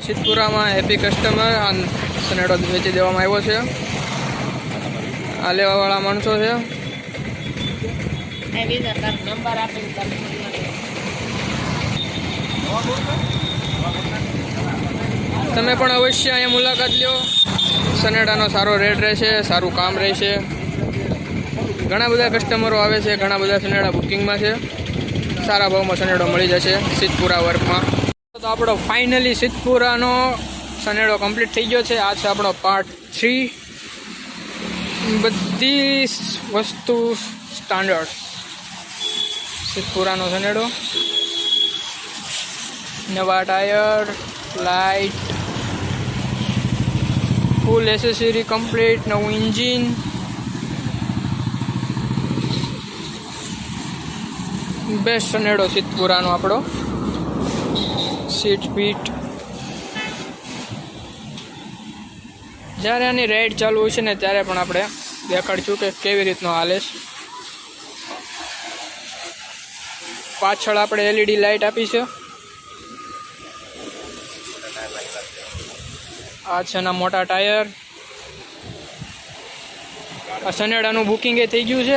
સિદ્ધપુરામાં happy customer આ સનેડો વેચી દેવામાં આવ્યો છે. આ લેવાવાળા માણસો છે. તમે પણ અવશ્ય અહીંયા મુલાકાત લ્યો. સનેડાનો સારો રેટ રહેશે, સારું કામ રહેશે. ઘણા બધા કસ્ટમરો આવે છે, ઘણા બધા સનેડા બુકિંગમાં છે. સારા ભાવમાં સનેડો મળી જશે સિદ્ધપુરા વર્કમાં. તો આપણો ફાઇનલી સિદ્ધપુરાનો સનેડો કમ્પ્લીટ થઈ ગયો છે. આ છે આપણો પાર્ટ 3. બધી વસ્તુ સ્ટાન્ડર્ડ સિદ્ધપુરાનો સનેડો. નવા tyre, light, full accessory complete, નવું ઇન્જિન. બેસ્ટ સનેડો સિદ્ધપુરાનો આપણો. સીટ પીટ જ્યારે આની રાઈડ ચાલુ હોય છે ને ત્યારે પણ આપણે દેખાડશું કે કેવી રીતનો હાલે છે. પાછળ આપણે LED લાઇટ આપી છે. આ છે એના મોટા ટાયર. આ સનેડાનું બુકિંગ એ થઈ ગયું છે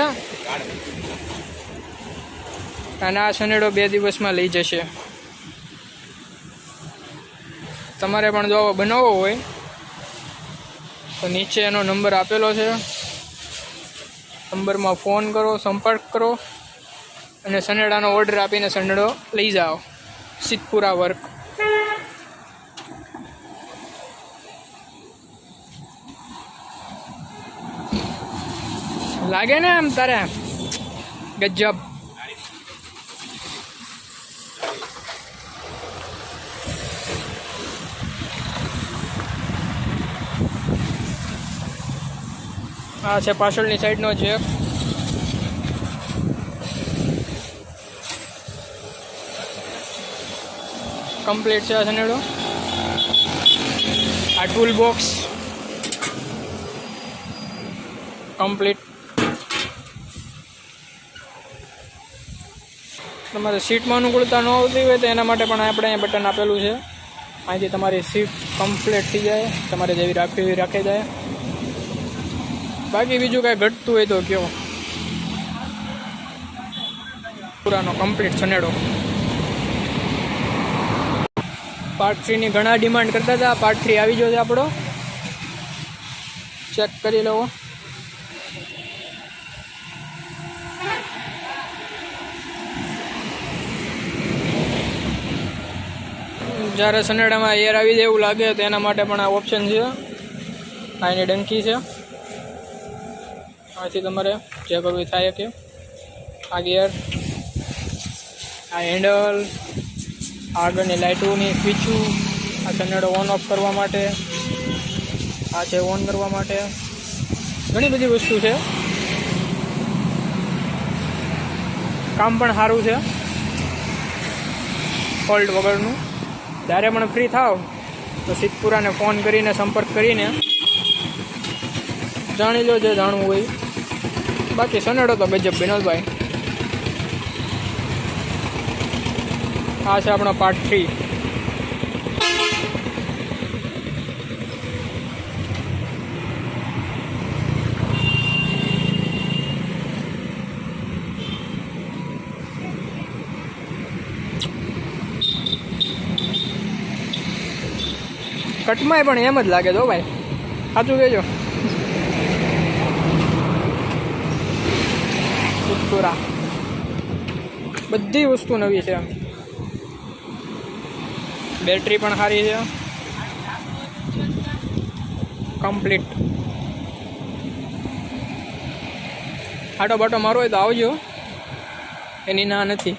અને આ સનેડો 2 દિવસમાં લઈ જશે. તમારે પણ જો બનાવવો હોય તો નીચે એનો નંબર આપેલો છે. નંબરમાં ફોન કરો, સંપર્ક કરો અને સનેડાનો ઓર્ડર આપીને સનેડો લઈ જાઓ. સિદ્ધપુરા વર્ક. લાગે ને એમ તારે ગજબ. આ છે પાછળની સાઈડનો જેક. કમ્પ્લીટ છે આ સનેડો. આ ટૂલ બોક્સ કમ્પ્લીટ. તમારે સીટમાં અનુકૂળતા ન આવતી હોય તો એના માટે પણ આપણે અહીંયા બટન આપેલું છે. અહીંથી તમારી સીટ કમ્પ્લીટ થઈ જાય. તમારે જેવી રાખવી એવી રાખી જાય. બાકી બીજું કાંઈ ઘટતું હોય તો કયો. પુરાનો કમ્પ્લીટ સનેડો. પાર્ટ 3 ની ઘણા ડિમાન્ડ કરતા હતા. પાર્ટ 3 આવી ગયો છે આપણો. ચેક કરી લો. જ્યારે સનેડામાં એર આવી જાય એવું લાગે તો એના માટે પણ આ ઓપ્શન છે. આ એની ડંકી છે. આથી તમારે જે કરવું થાય કે આ ગિયર, આ હેન્ડલ, આગળની લાઇટોની સ્વિચું, આ સનેડો ઓન ઓફ કરવા માટે, આ છે ઓન કરવા માટે. ઘણી બધી વસ્તુ છે. કામ પણ સારું છે, ફોલ્ટ વગરનું. જ્યારે પણ ફ્રી થાવ તો સિદ્ધપુરાને ફોન કરીને સંપર્ક કરીને જાણી લો જે જાણવું હોય. બાકી સનેડો તો ગજબ વિનોદભાઈ. આ છે આપણો પાર્ટ 3. કટમાંય પણ એમ જ લાગે જો ભાઈ, સાચું કહેજો. સિદ્ધપુરા બધી વસ્તુ નવી છે. બેટરી પણ સારી છે કમ્પ્લીટ. આટો બાટો મારો હોય તો આવજો, એની ના નથી.